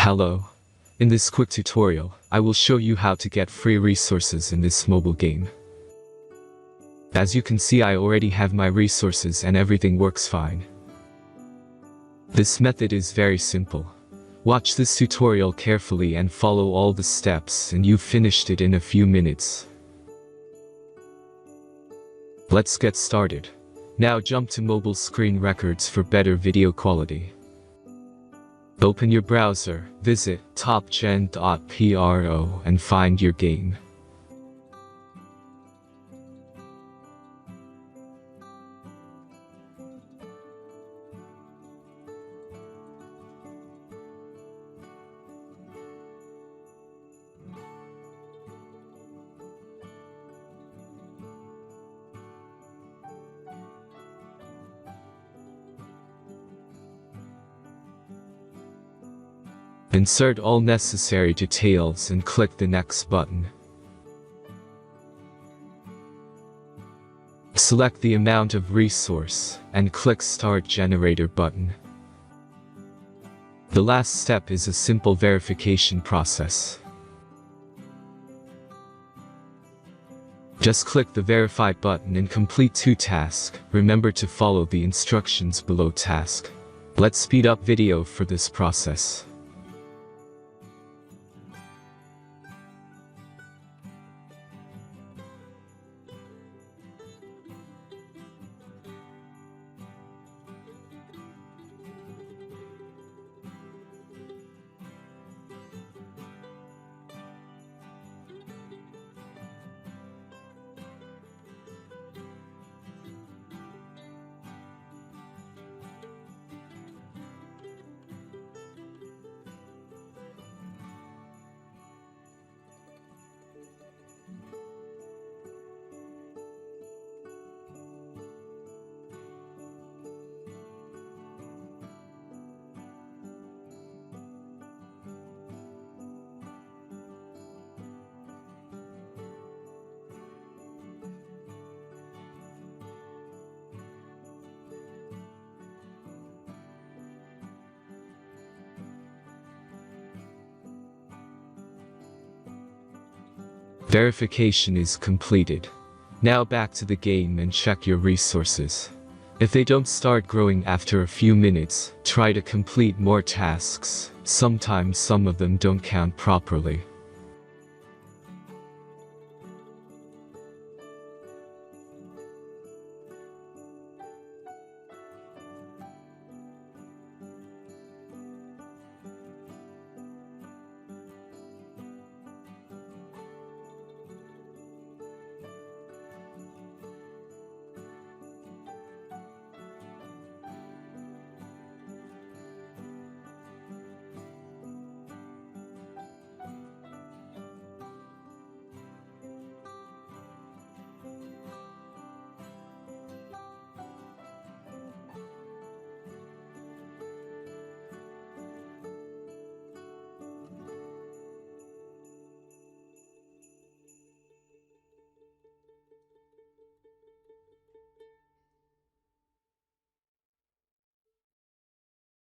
Hello. In this quick tutorial, I will show you how to get free resources in this mobile game. As you can see, I already have my resources and everything works fine. This method is very simple. Watch this tutorial carefully and follow all the steps and you've finished it in a few minutes. Let's get started. Now jump to mobile screen records for better video quality. Open your browser, visit topgen.pro and find your game. Insert all necessary details and click the next button. Select the amount of resource and click Start Generator button. The last step is a simple verification process. Just click the Verify button and complete 2 tasks. Remember to follow the instructions below task. Let's speed up video for this process. Verification is completed. Now back to the game and check your resources. If they don't start growing after a few minutes, try to complete more tasks. Sometimes some of them don't count properly.